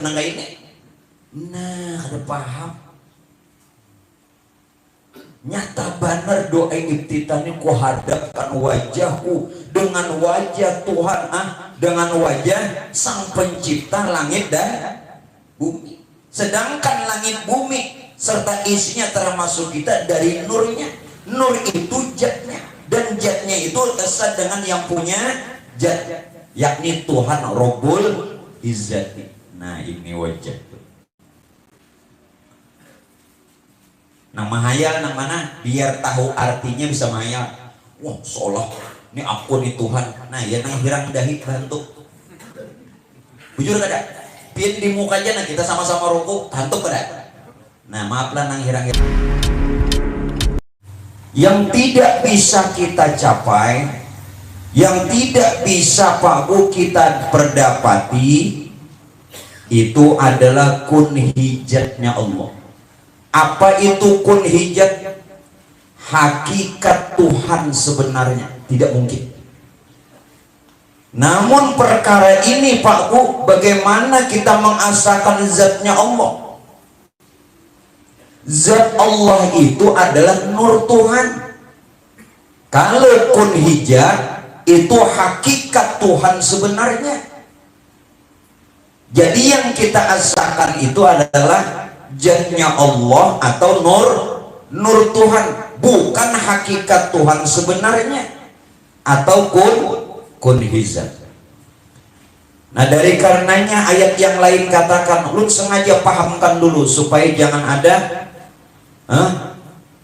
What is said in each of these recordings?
nangga ini. Nah, kada paham. Nyata benar doa ibtitani ku hadapkan wajahku dengan wajah Tuhan, dengan wajah Sang Pencipta langit dan bumi. Sedangkan langit bumi serta isinya termasuk kita dari nurnya. Nur itu zatnya, dan zatnya itu kesat dengan yang punya zat, yakni Tuhan Rabbul Izzati. Nah, ini wajah. Nah, mahayal nang mana biar tahu artinya bisa mahayal. Wah, seolah ini aku nih Tuhan. Nah, ya nang hirang dahi bantu. Bujur kada? Pian di muka aja nah kita sama-sama ruku, hantuk kada? Nah, maaflah nang hirang. Yang tidak bisa kita capai, yang tidak bisa Pak Bu kita perdapati, itu adalah kun hijatnya Allah. Apa itu kun hijat? Hakikat Tuhan sebenarnya tidak mungkin. Namun perkara ini Pak Bu, bagaimana kita mengasahkan zatnya Allah? Zat Allah itu adalah nur Tuhan. Kalau kun hijat itu hakikat Tuhan sebenarnya. Jadi yang kita asahkan itu adalah zatnya Allah atau nur Tuhan, bukan hakikat Tuhan sebenarnya atau kun hijat. Nah, dari karenanya ayat yang lain katakan, lu sengaja pahamkan dulu supaya jangan ada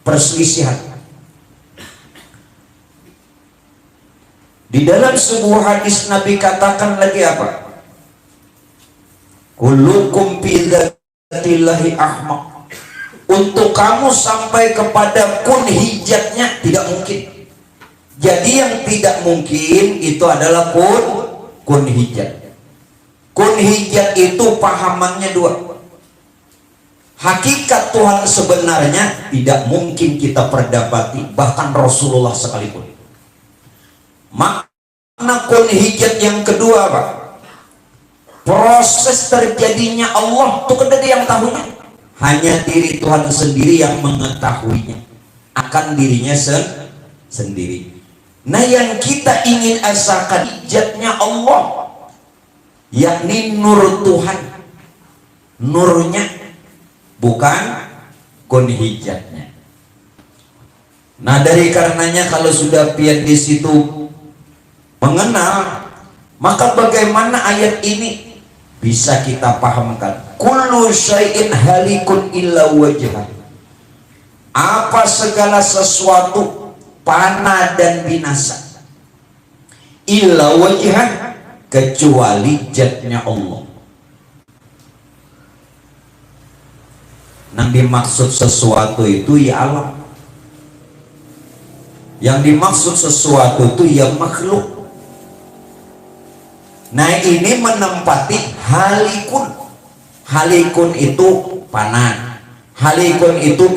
perselisihan. Di dalam sebuah hadis Nabi katakan lagi apa? Kullukum fi dzatillahi ahmaq. Untuk kamu sampai kepada kun hijatnya tidak mungkin. Jadi yang tidak mungkin itu adalah kun hijat. Kun hijat itu pahamannya dua. Hakikat Tuhan sebenarnya tidak mungkin kita perdapati, bahkan Rasulullah sekalipun. Makna kun hijat yang kedua apa? Proses terjadinya Allah itu kada ada yang tahunya. Hanya diri Tuhan sendiri yang mengetahuinya akan dirinya sendiri. Nah, yang kita ingin asalkan hijatnya Allah, yakni nur Tuhan, nurnya, bukan kun hijatnya. Nah, dari karenanya kalau sudah pian di situ mengenal, maka bagaimana ayat ini bisa kita pahamkan? Kullu syai'in halikun illa wajhah. Apa segala sesuatu fana dan binasa, illa wajhah, kecuali zatnya Allah. Yang dimaksud sesuatu itu ya alam. Yang dimaksud sesuatu itu ya makhluk. Nah, ini menempati halikun. Halikun itu fana, halikun itu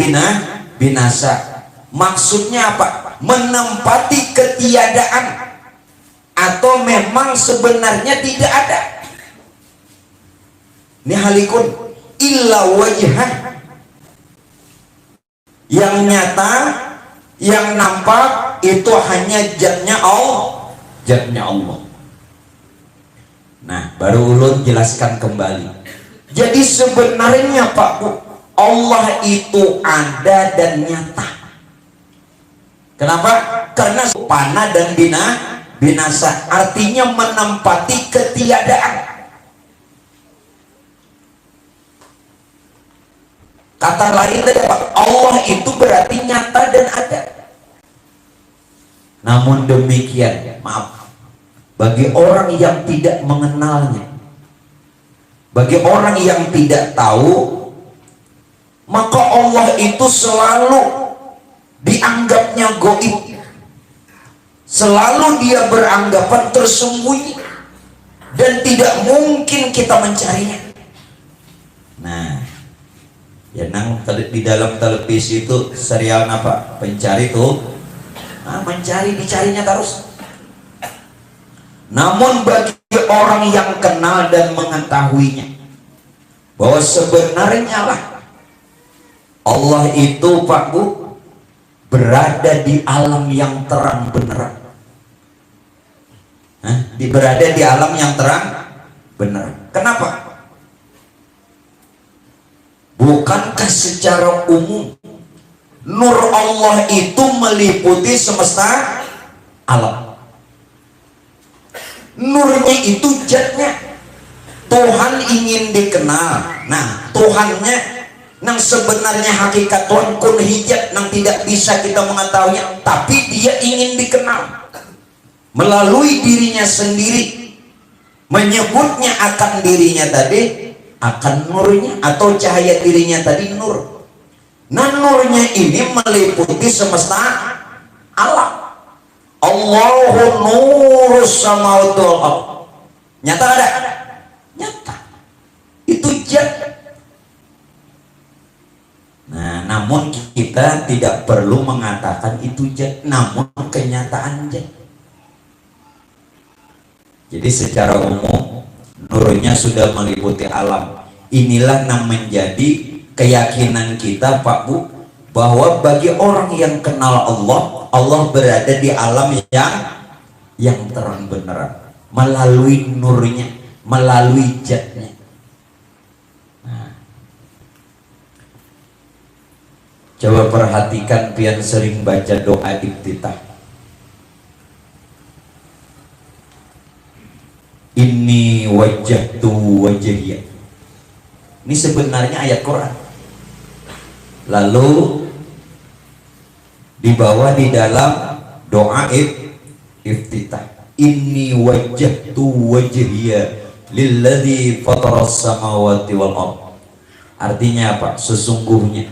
binasa. Maksudnya apa? Menempati ketiadaan, atau memang sebenarnya tidak ada. Ini halikun illa wajhah, yang nyata, yang nampak itu hanya zatnya Allah, zatnya Allah. Nah, baru ulun jelaskan kembali. Jadi sebenarnya Pak Bu, Allah itu ada dan nyata. Kenapa? Karena fana dan binasa, artinya menempati ketiadaan. Kata lain Pak, Allah itu berarti nyata dan ada. Namun demikian, maaf, bagi orang yang tidak mengenalnya, bagi orang yang tidak tahu, maka Allah itu selalu dianggapnya gaib, selalu dia beranggapan tersembunyi dan tidak mungkin kita mencarinya. Nah, ya nang di dalam televisi itu serial apa? Pencari tuh, mencari, dicarinya terus. Namun bagi orang yang kenal dan mengetahuinya, bahwa sebenarnya lah Allah itu Pak Bu berada di alam yang terang benerang. Berada di alam yang terang benerang. Kenapa? Bukankah secara umum nur Allah itu meliputi semesta alam? Nurnya itu zatnya. Tuhan ingin dikenal. Nah, Tuhannya yang sebenarnya hakikat Tuhan kun hijab yang tidak bisa kita mengetahuinya, tapi dia ingin dikenal melalui dirinya sendiri, menyebutnya akan dirinya tadi akan nurnya atau cahaya dirinya tadi nur. Nah, nurnya ini meliputi semesta alam. Allahu nurus samawati wal ardh. Nyata ada? Nyata. Itu zat. Nah, namun kita tidak perlu mengatakan itu zat, namun kenyataan zat. Jadi secara umum nurnya sudah meliputi alam. Inilah yang menjadi keyakinan kita Pak Bu, bahwa bagi orang yang kenal Allah, Allah berada di alam yang terang benerang melalui nurnya, melalui zatnya. Nah, coba perhatikan pian sering baca doa iftitah. Inni wajjahtu wajhiya. Ini sebenarnya ayat Quran. Lalu dibawa di dalam doa iftitah. Inni wajjahtu wajhiya lilladzi fataras samawati wal ardh. Artinya apa? Sesungguhnya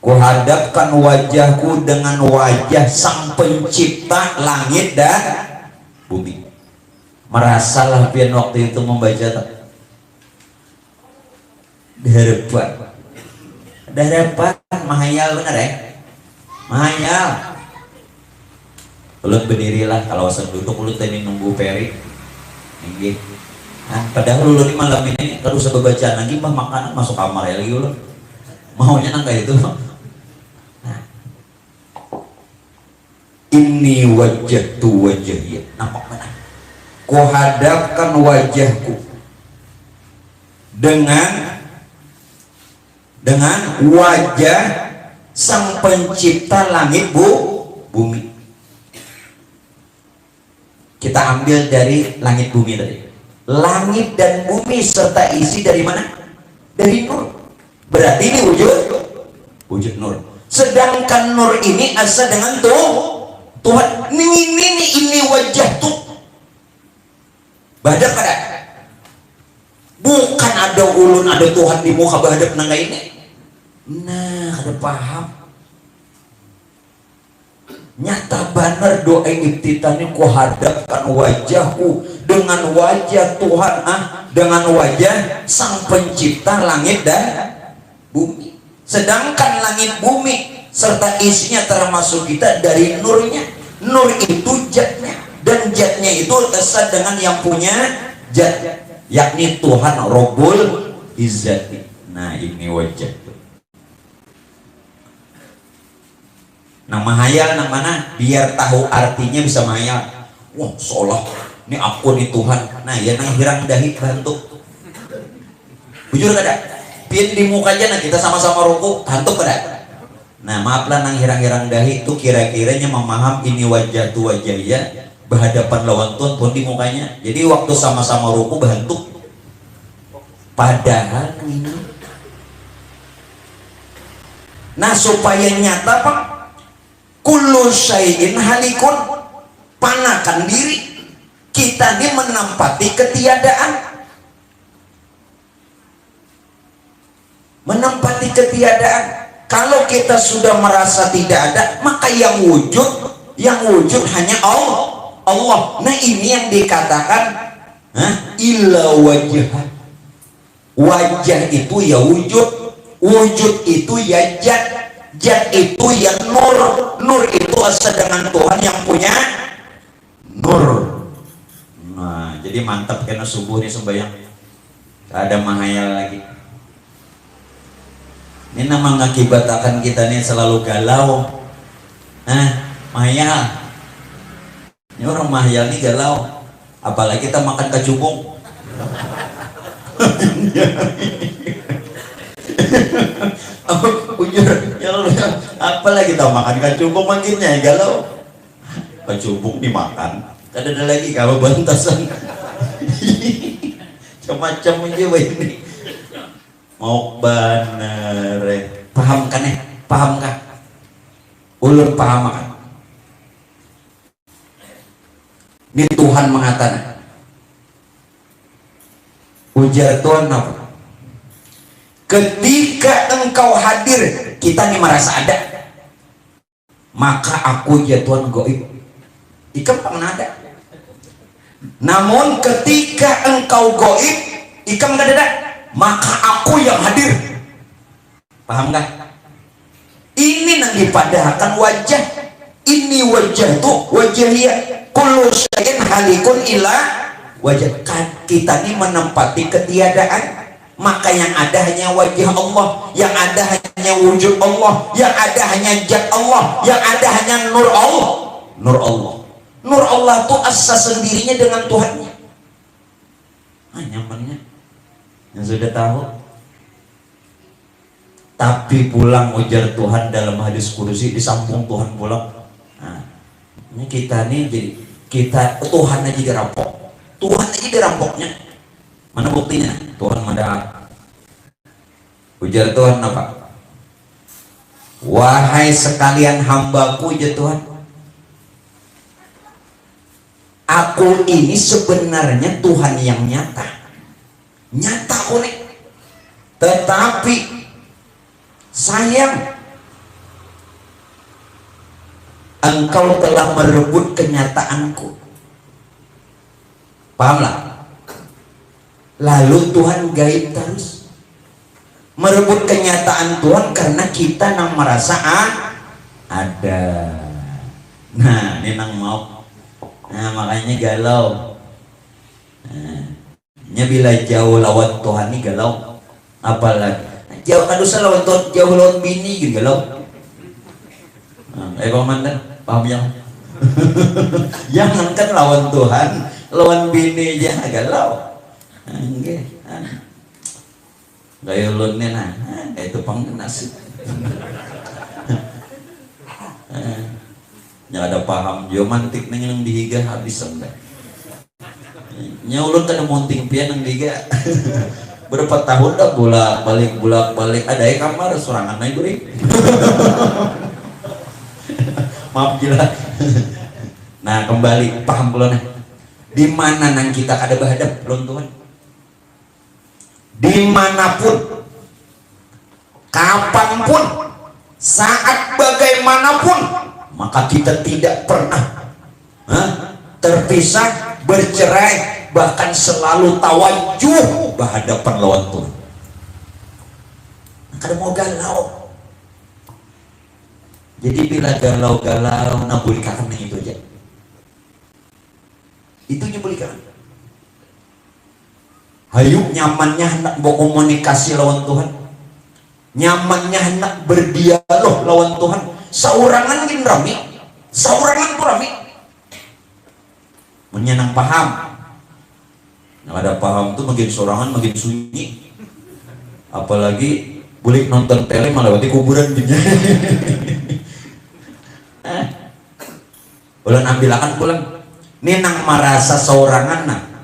kuhadapkan wajahku dengan wajah sang pencipta langit dan bumi. Merasalah pian waktu itu membaca daharapan mahayal, benar ya? Mahayal. Ulun berdirilah, kalau usah duduk ulun tadi nunggu peri. Nggih. Nah, padahal ulun ini malam ini kalau usah bacaan lagi mah makanan masuk kamar ya lagi ulun. Maunya nang kayak itu. Nah. Inni wajjahtu wajhiya. Nampak mana? Kuhadapkan wajahku dengan wajah sang pencipta langit bumi. Kita ambil dari langit bumi tadi. Langit dan bumi serta isi dari mana? Dari nur. Berarti ini wujud nur. Sedangkan nur ini asal dengan Tuhan. Ini wajah tuh. Badap ada. Bukan ada ulun, ada Tuhan di muka badap nangga ini. Nah, ada paham. Nyata benar doa iftitah ini kuhadapkan wajahku dengan wajah Tuhan, dengan wajah sang pencipta langit dan bumi. Sedangkan langit bumi serta isinya termasuk kita dari nurnya. Nur itu zatnya, dan zatnya itu esa dengan yang punya zat, yakni Tuhan Rabbul Izzati. Nah, ini wajah. Nah, mahayal nang mana? Biar tahu artinya bisa mahayal. Wah, seolah ini aku nih Tuhan. Nah, ya nang hirang dahi bantu. Bujur kada? Pian di muka aja, nah kita sama-sama ruku, hantuk kada? Nah, maaflah nang hirang-hirang dahi itu kira-kiranya memaham ini wajah tu wajah ya berhadapan lawan Tuhan pun di mukanya. Jadi waktu sama-sama ruku bantuk. Padahal ini. Nah, supaya nyata Pak, kullu syai'in halikun, panakan diri. Kita ini menempati ketiadaan. Menempati ketiadaan. Kalau kita sudah merasa tidak ada, maka yang wujud hanya Allah. Nah, ini yang dikatakan illa wajah. Wajah itu ya wujud itu ya zat itu ya nur itu asal dengan Tuhan yang punya nur. Nah, jadi mantap karena subuh nih sembahyang, ada mahayal lagi. Ini mengakibatkan kita nih selalu galau. Mahal. Ini orang mahal nih galau. Apalagi kita makan kecubung. Ujur, apalagi kita makan kecubung makinnya galau. Kecubung dimakan. Ada lagi kalau bantasan. Macam aja ini. Mau bener, paham kan ya? Paham kan? Ulun paham kan? Ini Tuhan mengatakan, ujar Tuhan apa? Ketika engkau hadir, kita nih merasa ada, maka aku ya Tuhan goib. Ikan pernah ada. Namun ketika engkau goib, ikan nggak ada, maka aku yang hadir. Paham nggak? Ini yang dipadahkan wajah. Ini wajah tuh wajahnya kullu syai'in halikun ila wajah. Kita ini menempati ketiadaan, maka yang ada hanya wajah Allah, yang ada hanya wujud Allah, yang ada hanya zat Allah, yang ada hanya nur Allah. Nur Allah, nur Allah tuh asa sendirinya dengan Tuhannya. Nyamannya yang sudah tahu. Tapi pulang ujar Tuhan dalam hadis kursi, disambung Tuhan pulang. Nah, ini kita nih jadi kita Tuhan aja dirampok, Tuhan aja dirampoknya. Mana buktinya? Tuhan ada. Ujar Tuhan apa? Wahai sekalian hambaku ya Tuhan, aku ini sebenarnya Tuhan yang nyata, nyata unik. Tetapi sayang, engkau telah merebut kenyataanku. Pahamlah? Lalu Tuhan gaib terus, merebut kenyataan Tuhan karena kita nang merasa ada. Nah, ini nang mau. Nah, makanya galau. Nah, bila jauh lawan Tuhan ini galau. Apalagi jauh kan usah lawan Tuhan, jauh lawan bini gitu galau. Paman kan? Paham yang? Jangan kan lawan Tuhan, lawan bini aja galau. Enggak. Gaya ulunnya nah, itu pengenasih. Ya ada paham jo mantik neng yang dihiga habis sampai. Nya ulun kan monting pian nang dihiga. Berapa tahun dah bolak balik ada yang kamar sorangan naik beri. Maaf gila. Nah kembali paham belum? Di mana nang kita kada berhadap belum Tuhan? Dimanapun, kapanpun, saat bagaimanapun, maka kita tidak pernah terpisah, bercerai, bahkan selalu tawajuh berhadapan lawan Tuhan. Kada mau galau. Jadi bila galau-galau, nah boleh kangen itu aja. Itu boleh kangen. Hayu nyamannya hendak berkomunikasi lawan Tuhan, nyamannya hendak berdialog lawan Tuhan. Saurangan gin rami, saurangan tuh rami. Menyenang paham. Nah ada paham tuh makin sorangan makin sunyi. Apalagi boleh nonton tele malah di kuburan gini. Ulan ambilakan pulang. Ini nang merasa saurangan nah.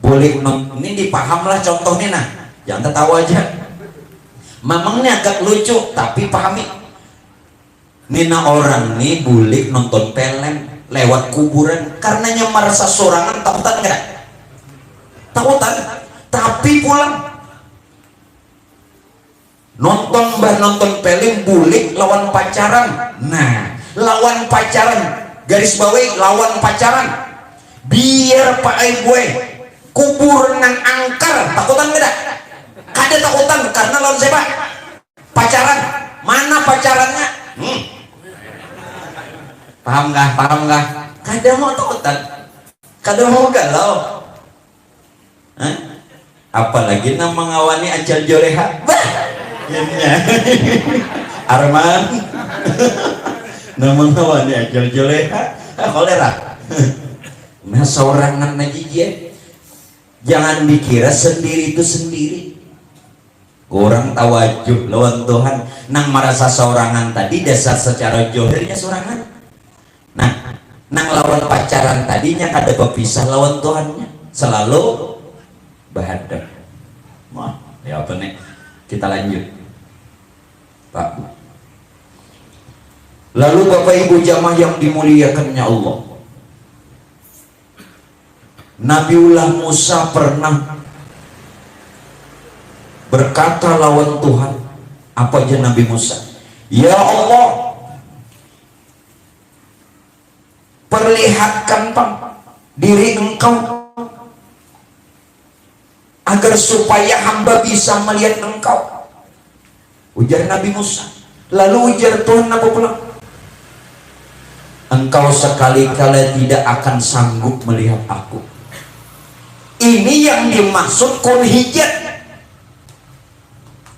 Boleh ini dipaham lah contohnya nah, jangan tertawa aja. Mamangnya agak lucu tapi pahami. Nina orang nih boleh nonton film lewat kuburan karenanya merasa sorangan, takutan enggak? Takutan, tapi pulang nonton film boleh lawan pacaran. Nah, lawan pacaran garis bawahi lawan pacaran. Biar Pak gue kubur nang angker, takutan enggak? Kada takutan karena lawan siapa? Pacaran. Mana pacarannya? Paham nggak? Paham nggak? Kada mau takutan, kada mau galau. Apalagi nang mengawani ajal joleha. Bah, Nya Arman nama ya jol-joleha kolera. Nah sorangan lagi dia, jangan dikira sendiri itu sendiri. Kurang tawajuh lawan Tuhan. Nang merasa sorangan tadi dasar secara johirnya sorangan. Nah, nang lawan pacaran tadinya kada berpisah lawan Tuhannya. Selalu berhadap. Wah, ya apa nih? Kita lanjut, Pak. Lalu Bapak Ibu jamaah yang dimuliakannya Allah, Nabiullah Musa pernah berkata lawan Tuhan. Apa aja Nabi Musa? Ya Allah, perlihatkan diri Engkau agar supaya hamba bisa melihat Engkau. Ujar Nabi Musa. Lalu ujar Tuhan apa pula? Engkau sekali-kali tidak akan sanggup melihat aku. Ini yang dimaksud kun hijat.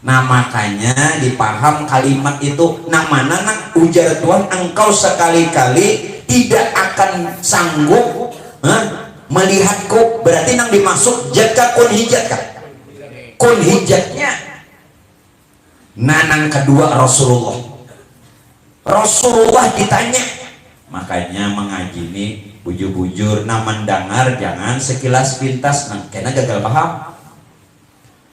Nah makanya dipaham kalimat itu. Nah mana ujar Tuhan, engkau sekali-kali tidak akan sanggup melihatku. Berarti yang dimaksud jaka kun hijat kan? Kun hijatnya. Nah yang kedua Rasulullah ditanya. Makanya mengaji ini bujur-bujur, nah mendengar jangan sekilas pintas, nah karena gagal paham.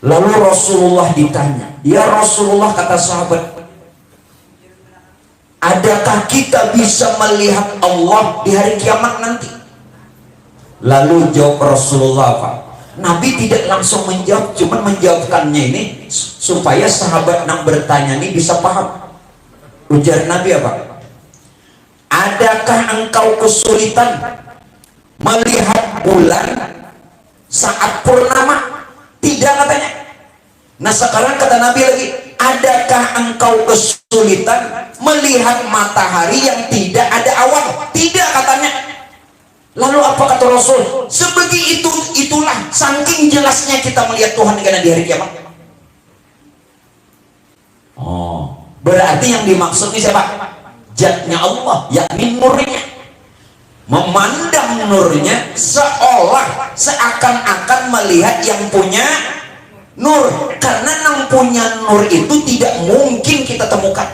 Lalu Rasulullah ditanya, ya Rasulullah, kata sahabat, adakah kita bisa melihat Allah di hari kiamat nanti? Lalu jawab Rasulullah apa? Nabi tidak langsung menjawab, cuman menjawabkannya ini supaya sahabat yang bertanya ini bisa paham. Ujar Nabi apa? Adakah engkau kesulitan melihat bulan saat purnama? Tidak, katanya. Nah sekarang kata Nabi lagi, adakah engkau kesulitan melihat matahari yang tidak ada awan? Tidak, katanya. Lalu apa kata Rasul? Sebegitu itulah saking jelasnya kita melihat Tuhan karena di hari kiamat. Oh, berarti yang dimaksud ini siapa? Zatnya Allah, yakni nurnya. Memandang nurnya seolah seakan-akan melihat yang punya nur. Karena yang punya nur itu tidak mungkin kita temukan,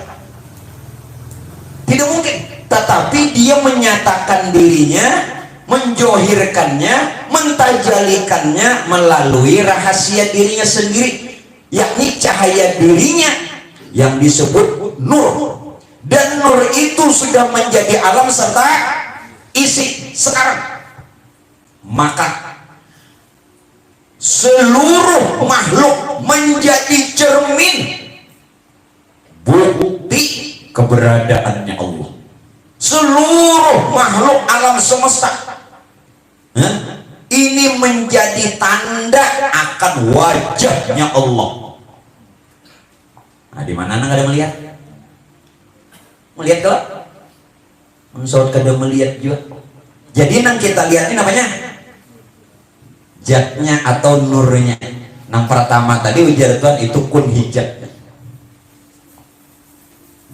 tidak mungkin. Tetapi dia menyatakan dirinya, menjohirkannya, mentajalikannya melalui rahasia dirinya sendiri, yakni cahaya dirinya yang disebut nur. Dan nur itu sudah menjadi alam serta isi sekarang. Maka seluruh makhluk menjadi cermin bukti keberadaannya Allah. Seluruh makhluk alam semesta ini menjadi tanda akan wajahnya Allah. Nah, di mana nggak ada melihat? Melihat kalau menurut kada melihat juga. Jadi nang kita lihat ini namanya zatnya atau nurnya. Nang pertama tadi ujar Tuhan itu kun hijat.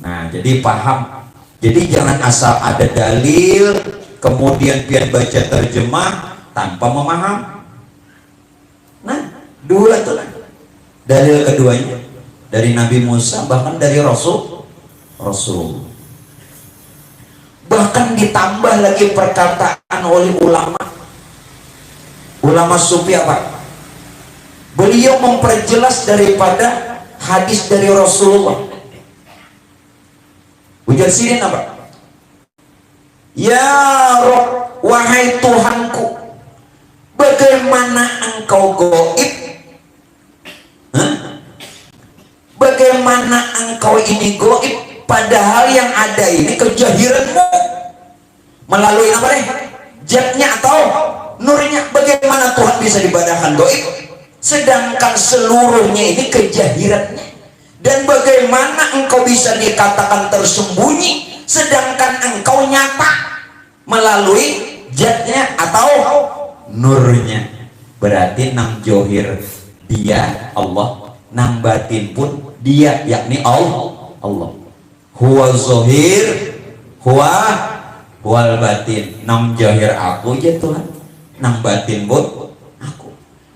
Nah jadi paham. Jadi jangan asal ada dalil kemudian pian baca terjemah tanpa memaham. Nah dua tuh lah. Dalil keduanya dari Nabi Musa, bahkan dari Rasul. Bahkan ditambah lagi perkataan oleh ulama sufi apa? Beliau memperjelas daripada hadis dari Rasulullah. Ujar sirin apa? Ya Rob, wahai Tuhanku, bagaimana engkau gaib? Bagaimana engkau ini gaib? Padahal yang ada ini kejahiranmu melalui apa nih? Zatnya atau nurnya. Bagaimana Tuhan bisa dibadahkan gaib sedangkan seluruhnya ini kejahirannya? Dan bagaimana engkau bisa dikatakan tersembunyi sedangkan engkau nyata melalui zatnya atau nurnya? Berarti nang johir dia Allah, nang batin pun dia, yakni Allah. Huwa zahir huwal batin. Nang zahir aku ya Tuhan, nang batin pun aku,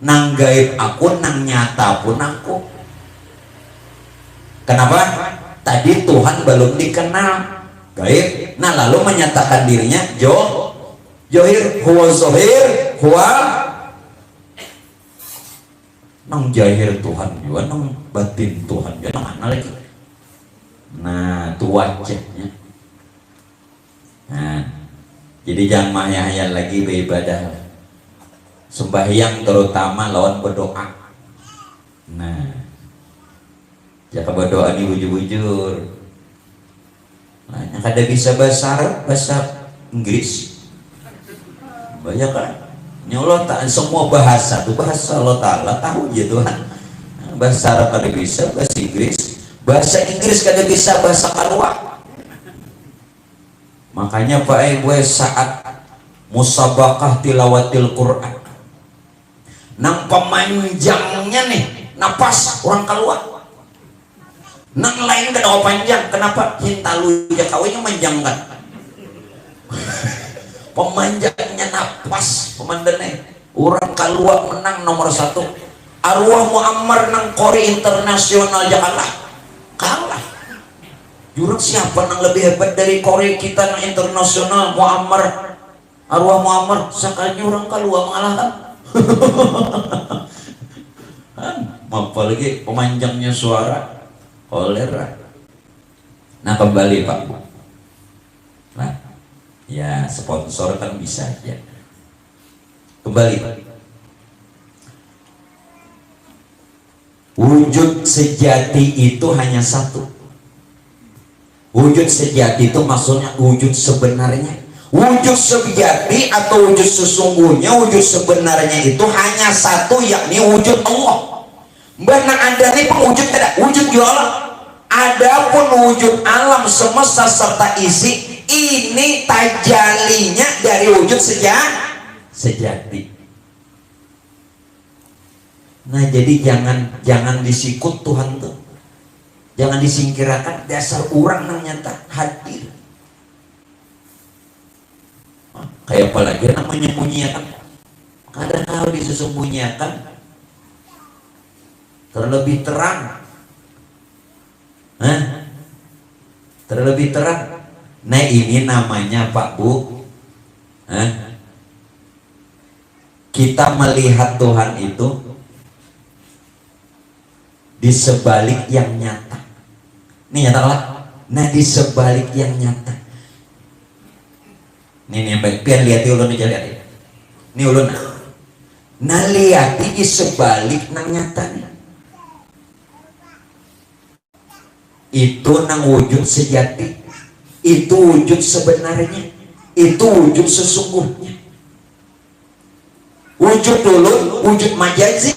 nang gaib aku, nang nyata pun aku. Kenapa? Tadi Tuhan belum dikenal gaib, nah lalu menyatakan dirinya zahir. Huwa zahir huwa, nang zahir Tuhan juga, nang batin Tuhan juga, nang mana lagi? Nah itu wajahnya. Nah jadi jangan mahal lagi beribadah, sembahyang terutama lawan berdoa. Nah jika berdoa ini bujur-bujur, nah yang kada bisa bahasa Arab, bahasa Inggris banyak kan. Ini Allah tak semua bahasa tuh bahasa Allah Ta'ala tahu ya Tuhan. Bahasa Arab kada bisa, bahasa Inggris kada bisa, bahasa kalwa. Makanya Pak Ibu saat musabakah tilawatil Quran, nang pemanjangnya nih napas orang kalwa, nang lain kada panjang. Kenapa? Hintalu ya kawinnya manjang kan. Pemanjangnya napas pemandannya orang kalua menang nomor 1. Arwah Muammar nang Kori internasional aja kalah. Jurang siapa nang lebih hebat dari Kori kita nang internasional? Muammar, arwah Muammar. Sekalinya orang kalua mengalahkan. Apalagi pemanjangnya suara kolera. Nah kembali Pak, nah ya sponsor kan bisa ya. Kembali, wujud sejati itu hanya satu. Wujud sejati itu maksudnya wujud sebenarnya. Wujud sejati atau wujud sesungguhnya, wujud sebenarnya itu hanya satu, yakni wujud Allah. Mana ada nih pengwujud tidak? Wujud Allah. Adapun wujud alam semesta serta isi ini tajalinya dari wujud sejati. Nah jadi jangan disikut Tuhan tuh, jangan disingkirakan. Dasar orang nang nyata hadir. Kayak apalagi namanya menyembunyikan, kadang hal disembunyikan terlebih terang. Terlebih terang. Nah ini namanya Pak Bu, kita melihat Tuhan itu di sebalik yang nyata. Ini nyata lah. Nah di sebalik yang nyata. Ini yang baik. Pian lihat ulun aja lihat. Ini ulun. Nah lihat di sebalik nang nyata nih. Itu nang wujud sejati, itu wujud sebenarnya, itu wujud sesungguhnya. Wujud dulu, wujud majazi.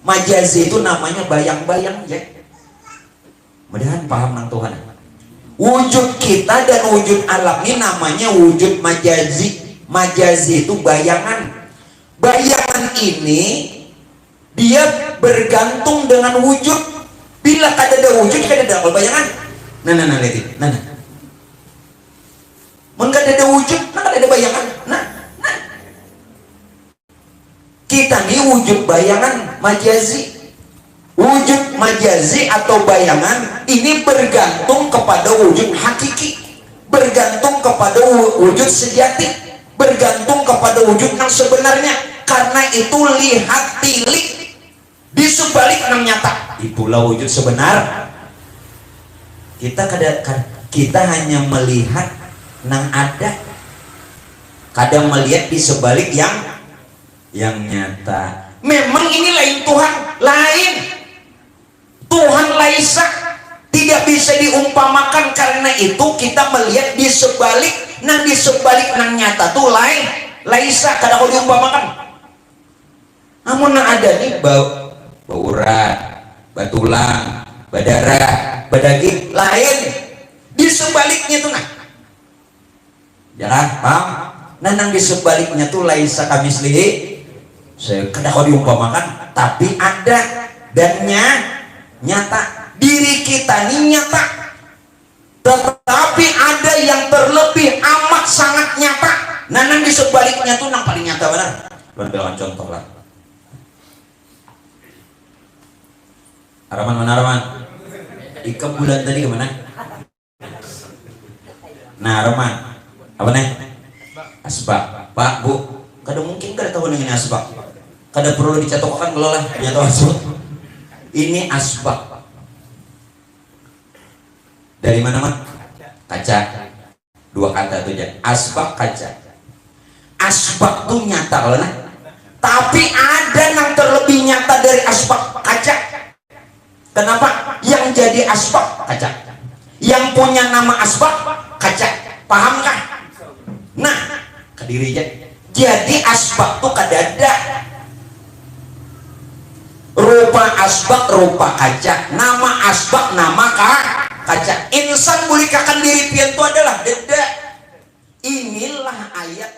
Majazi itu namanya bayang-bayang ya. Mudahan paham nang Tuhan. Wujud kita dan wujud alam ini namanya wujud majazi. Majazi itu bayangan. Bayangan ini dia bergantung dengan wujud. Bila kada ada wujud, kada ada bayangan. Nah, lihat. Nah. Mun kada ada wujud, kada ada bayangan. Nah. Kita nih wujud bayangan majazi. Wujud majazi atau bayangan ini bergantung kepada wujud hakiki, bergantung kepada wujud sejati, bergantung kepada wujud yang sebenarnya. Karena itu lihat tilik di sebalik yang nyata, itulah wujud sebenar. Kita hanya melihat nang ada, kadang melihat di sebalik yang nyata. Memang ini lain Tuhan, lain Tuhan laisa, tidak bisa diumpamakan. Karena itu kita melihat di sebalik nang nyata tuh lain, laisa kada kau diumpamakan. Namun nang ada nih bau urat, batulang, badarah, badaging lain di sebaliknya tuh nah. Jangan paham? Nah nang di sebaliknya tuh laisa kamislihi, saya kada kau diumpamakan, tapi ada dannya nyata, diri kita ini nyata, tetapi ada yang terlebih amat sangat nyata. Nah, di sebaliknya tuh yang paling nyata benar. Ambilkan contoh lah. Arman mana Arman? Ika bulan tadi kemana? Nah Arman, apa nih? Asbak, Pak Bu, kada mungkin kada tahu dengan asbak. Kada perlu dicatokkan kelola ternyata asbak. Ini asbak. Dari mana man? Kaca. Dua kata tuh aja. Asbak kaca. Asbak tuh nyata kalau nah. Tapi ada yang terlebih nyata dari asbak kaca. Kenapa? Yang jadi asbak kaca. Yang punya nama asbak kaca. Pahamkah? Nah, kediri aja. Jadi asbak tuh kadada. Rupa asbak rupa kaca. Nama asbak nama kaca. Insan boleh kakan diri pian itu adalah deda. Inilah ayat